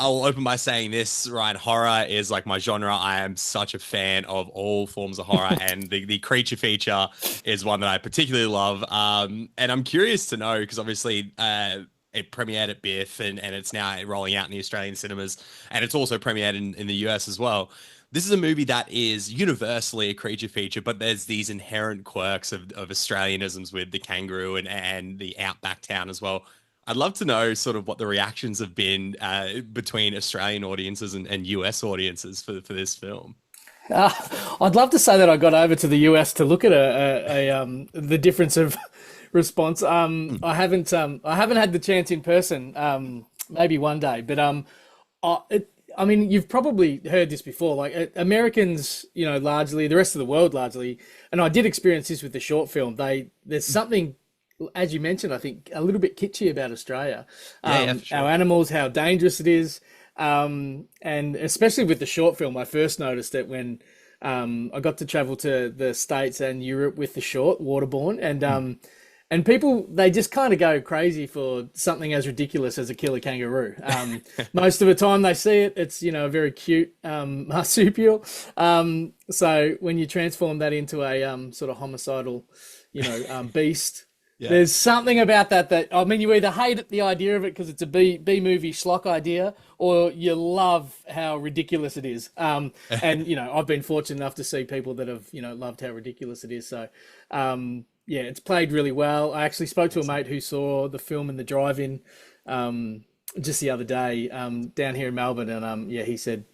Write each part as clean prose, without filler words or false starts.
I'll open by saying this, Ryan. Horror is like my genre. I am such a fan of all forms of horror, and the creature feature is one that I particularly love. And I'm curious to know because obviously, it premiered at Biff and it's now rolling out in the Australian cinemas, and it's also premiered in the US as well. This is a movie that is universally a creature feature, but there's these inherent quirks of Australianisms with the kangaroo and the outback town as well. I'd love to know sort of what the reactions have been between Australian audiences and US audiences for this film. Uh, I'd love to say that I got over to the US to look at the difference of response. Mm. I haven't had the chance in person. Maybe one day, but I mean, you've probably heard this before. Like Americans, largely the rest of the world, largely, and I did experience this with the short film. There's something, as you mentioned, I think a little bit kitschy about Australia. Yeah, for Our sure. animals, how dangerous it is, and especially with the short film, I first noticed it when I got to travel to the States and Europe with the short Waterborne, and people they just kind of go crazy for something as ridiculous as a killer kangaroo. Most of the time they see it, it's a very cute marsupial. So when you transform that into a sort of homicidal, beast. Yeah. There's something about that I mean, you either hate the idea of it because it's a B movie schlock idea, or you love how ridiculous it is. And I've been fortunate enough to see people that have loved how ridiculous it is. So, yeah, it's played really well. I actually spoke to a mate who saw the film in the drive-in just the other day down here in Melbourne, and yeah, he said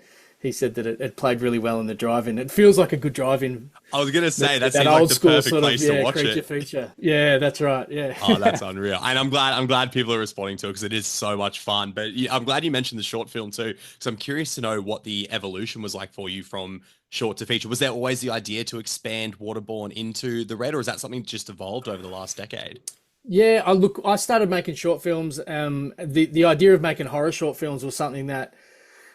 that it played really well in the drive-in. It feels like a good drive-in. I was gonna say that That seems like old the school perfect sort of place to watch creature it. feature. Yeah, that's right. Yeah. Oh, that's unreal. And I'm glad people are responding to it because it is so much fun. But I'm glad you mentioned the short film too, because I'm curious to know what the evolution was like for you from short to feature. Was there always the idea to expand Waterborne into the red, or is that something just evolved over the last decade? Yeah, I started making short films. The idea of making horror short films was something that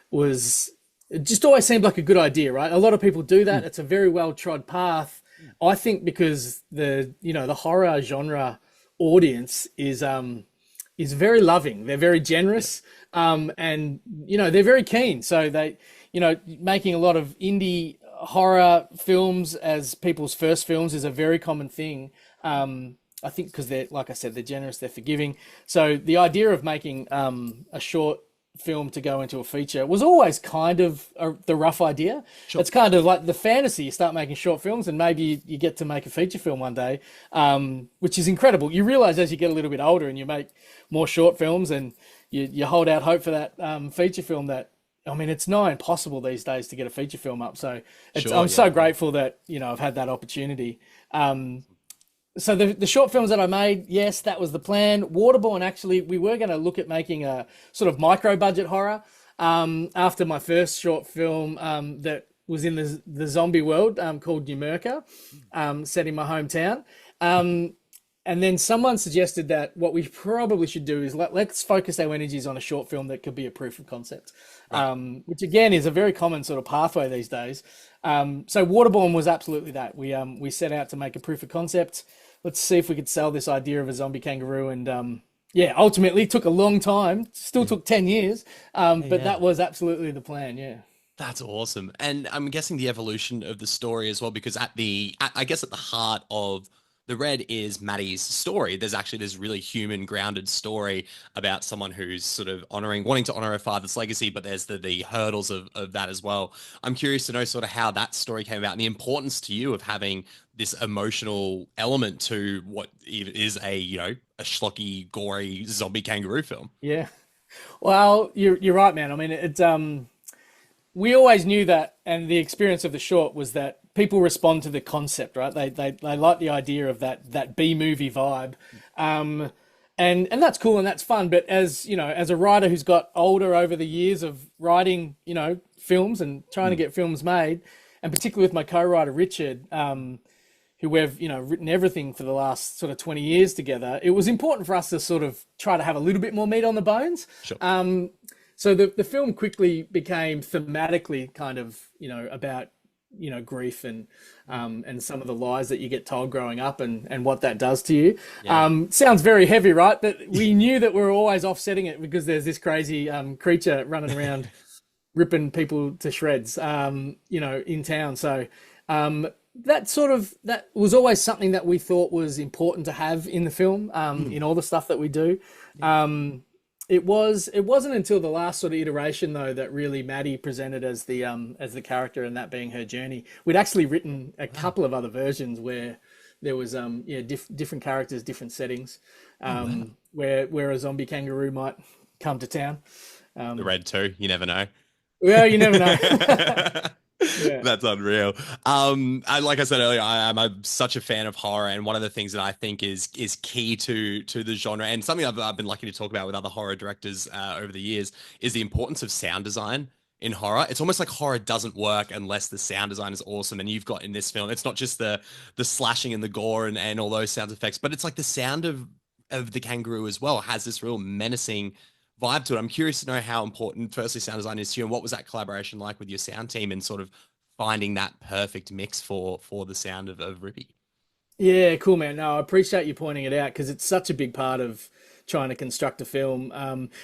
was it just always seemed like a good idea, right? A lot of people do that. It's a very well trod path. I think because the horror genre audience is very loving. They're very generous, and they're very keen. So making a lot of indie horror films as people's first films is a very common thing. I think because they're, like I said, they're generous, they're forgiving. So the idea of making a short film to go into a feature was always kind of the rough idea. Sure. It's kind of like the fantasy. You start making short films and maybe you get to make a feature film one day, which is incredible. You realize as you get a little bit older and you make more short films and you hold out hope for that feature film that, I mean, it's nigh impossible these days to get a feature film up. So Sure, I'm yeah. so grateful that, I've had that opportunity. So the short films that I made, yes, that was the plan. Waterborne, actually, we were going to look at making a sort of micro budget horror after my first short film that was in the zombie world called Numurkah, set in my hometown. And then someone suggested that what we probably should do is let's focus our energies on a short film that could be a proof of concept, which again is a very common sort of pathway these days. So Waterborne was absolutely that. We set out to make a proof of concept. Let's see if we could sell this idea of a zombie kangaroo. And yeah, ultimately it took a long time. Still took 10 years, but Yeah. that was absolutely the plan. Yeah. That's awesome. And I'm guessing the evolution of the story as well, because I guess at the heart of the Red is Maddie's story. There's actually this really human grounded story about someone who's sort of wanting to honor her father's legacy, but there's the hurdles of that as well. I'm curious to know sort of how that story came about and the importance to you of having this emotional element to what is a schlocky, gory zombie kangaroo film. Yeah. Well, you're right, man. I mean, it's we always knew that, and the experience of the short was that people respond to the concept, right? They like the idea of that B movie vibe, and that's cool and that's fun. But as as a writer who's got older over the years of writing, films and trying to get films made, and particularly with my co-writer Richard, who we've written everything for the last sort of 20 years together, it was important for us to sort of try to have a little bit more meat on the bones. Sure. So the film quickly became thematically kind of, about grief and some of the lies that you get told growing up and what that does to you. Yeah. Sounds very heavy, right? But we knew that we were always offsetting it because there's this crazy creature running around ripping people to shreds, in town. So that was always something that we thought was important to have in the film, in all the stuff that we do. It wasn't until the last sort of iteration though that really Maddie presented as the character, and that being her journey. We'd actually written a couple of other versions where there was different characters, different settings, where a zombie kangaroo might come to town. The red too. You never know. Well, you never know. Yeah. That's unreal. Like I said earlier, I'm such a fan of horror, and one of the things that I think is key to the genre, and something I've been lucky to talk about with other horror directors over the years, is the importance of sound design in horror. It's almost like horror doesn't work unless the sound design is awesome. And you've got in this film, it's not just the slashing and the gore and all those sound effects, but it's like the sound of the kangaroo as well has this real menacing vibe to it. I'm curious to know how important, firstly, sound design is to you, and what was that collaboration like with your sound team and sort of finding that perfect mix for the sound of Rippy. Yeah, cool, man. No, I appreciate you pointing it out because it's such a big part of trying to construct a film,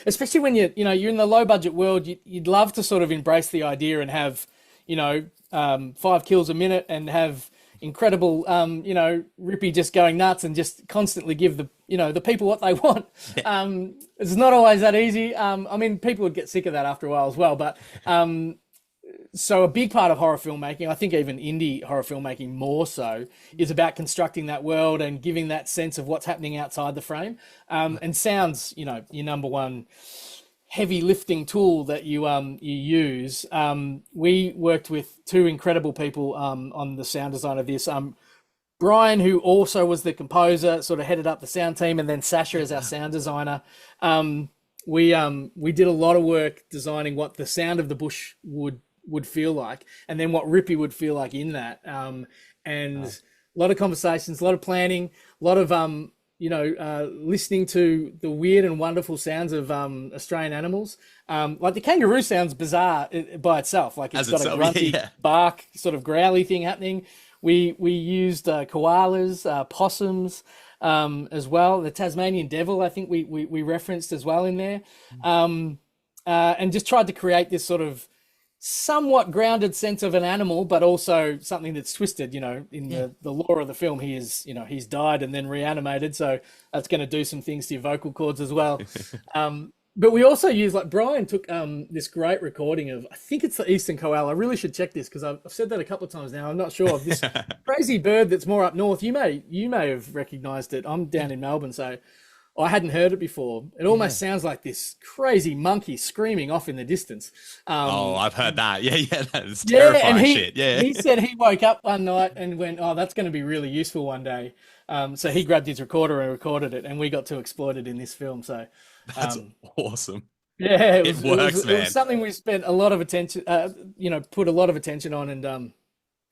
especially when you're in the low budget world. You'd love to sort of embrace the idea and have 5 kills a minute and have incredible Rippy just going nuts and just constantly give the people what they want. It's not always that easy. I mean, people would get sick of that after a while as well, but so a big part of horror filmmaking, I think even indie horror filmmaking more so, is about constructing that world and giving that sense of what's happening outside the frame. And sounds, your number one heavy lifting tool that you use. We worked with 2 incredible people on the sound design of this. Brian, who also was the composer, sort of headed up the sound team, and then Sasha as our sound designer. We did a lot of work designing what the sound of the bush would feel like, and then what Rippy would feel like in that. And a lot of conversations, a lot of planning, a lot of listening to the weird and wonderful sounds of Australian animals. Like the kangaroo sounds bizarre by itself. Like it's got a grunty bark, sort of growly thing happening. We used koalas, possums as well. The Tasmanian devil, I think we referenced as well in there. And just tried to create this sort of somewhat grounded sense of an animal, but also something that's twisted, in the lore of the film. He is, he's died and then reanimated. So that's going to do some things to your vocal cords as well. But we also use, like, Brian took this great recording of, I think it's the eastern koala. I really should check this because I've said that a couple of times now. I'm not sure of this crazy bird that's more up north. You may have recognized it. I'm down in Melbourne, so I hadn't heard it before. It almost sounds like this crazy monkey screaming off in the distance. I've heard that. Yeah, that's terrifying shit. Yeah. He said he woke up one night and went, "Oh, that's going to be really useful one day." So he grabbed his recorder and recorded it, and we got to exploit it in this film. So that's awesome. Yeah, it works, man. It was something we spent a lot of attention, put a lot of attention on, and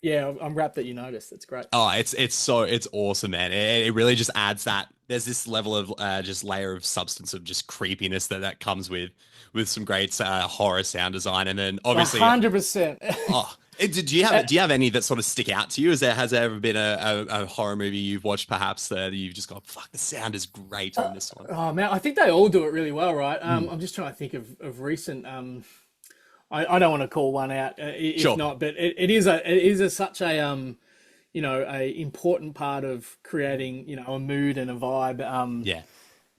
yeah, I'm rapt that you noticed. It's great. Oh, it's awesome, man. It really just adds that. There's this level of just layer of substance of just creepiness that comes with some great horror sound design, and then obviously 100%. Do you have any that sort of stick out to you? Has there ever been a horror movie you've watched perhaps that you've just gone, fuck, the sound is great in this one? Oh man, I think they all do it really well, right? I'm just trying to think of recent. I don't want to call one out if Sure. not, but it is such a a important part of creating a mood and a vibe.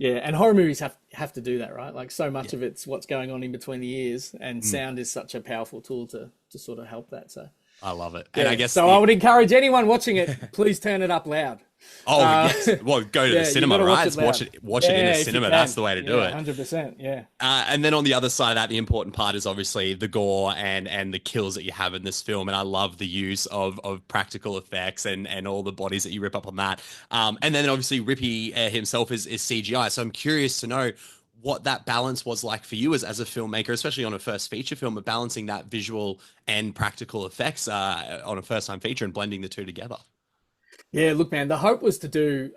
Yeah, and horror movies have to do that, right? Like so much of it's what's going on in between the ears, and sound is such a powerful tool to sort of help that. So I love it. yeah. And I guess I would encourage anyone watching it, please turn it up loud. Yes. Well, go to the cinema, right? Watch it in the cinema. That's the way to do it. 100%. Yeah. And then on the other side of that, the important part is obviously the gore and the kills that you have in this film. And I love the use of practical effects and all the bodies that you rip up on that. And then obviously Rippy himself is CGI. So I'm curious to know what that balance was like for you as a filmmaker, especially on a first feature film, of balancing that visual and practical effects on a first time feature and blending the two together. Yeah, look, man, the hope was to do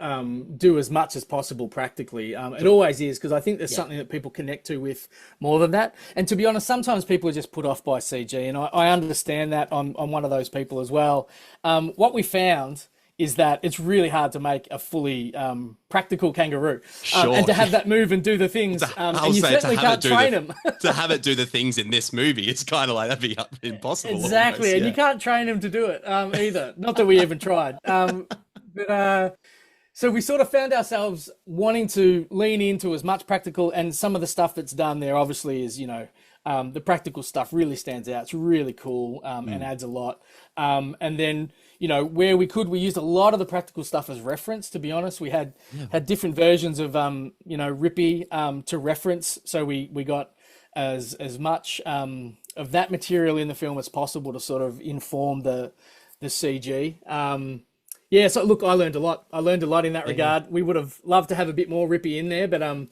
as much as possible practically. It always is because I think there's Yeah. something that people connect to with more than that. And to be honest, sometimes people are just put off by CG, and I understand that. I'm one of those people as well. What we found is that it's really hard to make a fully practical kangaroo, and Sure. to have that move and do the things, I'll and you say to certainly have it can't do train them. to have it do the things in this movie, it's kind of like that'd be impossible Exactly, almost. and you Yeah. can't train them to do it either. Not that we even tried. But So we sort of found ourselves wanting to lean into as much practical, and some of the stuff that's done there obviously is, the practical stuff really stands out. It's really cool, and adds a lot. And then, where we could, we used a lot of the practical stuff as reference, to be honest. We had different versions of, Rippy, to reference. So we got as much, of that material in the film as possible to sort of inform the CG. Yeah, so look, I learned a lot. I learned a lot in that Yeah. regard. We would have loved to have a bit more Rippy in there, but I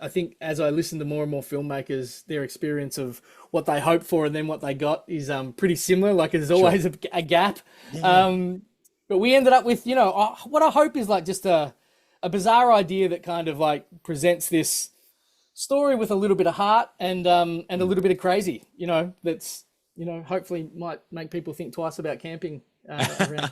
think as I listen to more and more filmmakers, their experience of what they hoped for and then what they got is pretty similar. Like there's Sure. always a gap. Yeah. But we ended up with, what I hope is like just a bizarre idea that kind of like presents this story with a little bit of heart and a little bit of crazy. That's hopefully might make people think twice about camping around.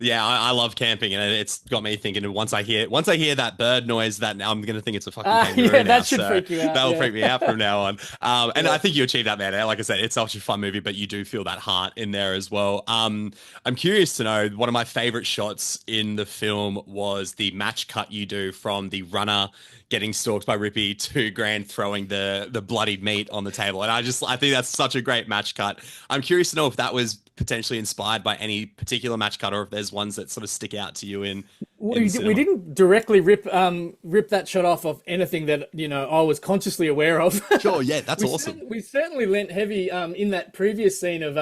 Yeah, I love camping, and it's got me thinking. Once I hear that bird noise, that now I'm gonna think it's a fucking kangaroo Yeah, now. that should So freak you out. that'll Yeah, freak me out from now on. And yeah. I think you achieved that, man. Like I said, it's such a fun movie, but you do feel that heart in there as well. I'm curious to know, one of my favorite shots in the film was the match cut you do from the runner getting stalked by Rippy to Grant throwing the bloodied meat on the table. And I think that's such a great match cut. I'm curious to know if that was potentially inspired by any particular match cut, or if there's ones that sort of stick out to you in We cinema. didn't directly rip that shot off of anything that I was consciously aware of. Sure, yeah, that's we awesome. we certainly lent heavy in that previous scene of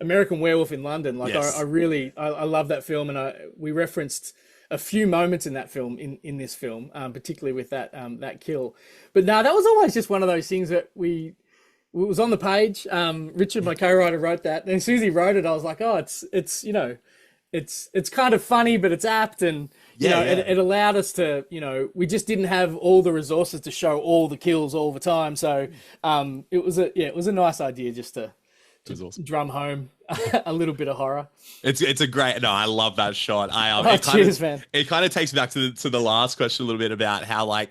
American Werewolf in London. Like I Yes. really I love that film, and we referenced a few moments in that film in this film, particularly with that kill. But no, that was always just one of those things that it was on the page. Richard, my co-writer, wrote that, and as soon as he wrote it, I was like, oh, it's kind of funny, but it's apt, and Yeah, yeah. it allowed us to, we just didn't have all the resources to show all the kills all the time. So it was a nice idea just to It was awesome. drum home a little bit of horror. It's a great. No, I love that shot. Oh, cheers, man. it kind of takes me back to the last question a little bit about how, like,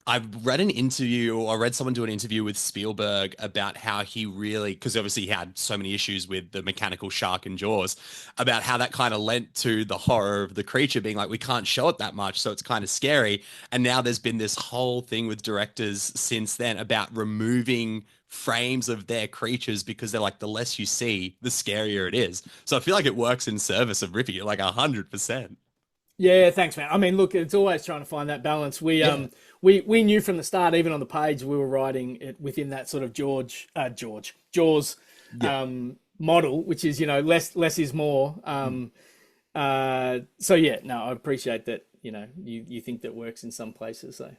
I've read an interview, or I read someone do an interview with Spielberg about how he really, because obviously he had so many issues with the mechanical shark and Jaws, about how that kind of lent to the horror of the creature being like, we can't show it that much, so it's kind of scary. And now there's been this whole thing with directors since then about removing frames of their creatures because they're like, the less you see, the scarier it is. So I feel like it works in service of Rippy, like 100%. Yeah, thanks, man. I mean, look, it's always trying to find that balance. Yeah. We knew from the start, even on the page, we were writing it within that sort of Jaws Yeah. model, which is less is more. So yeah, no, I appreciate that. You think that works in some places, so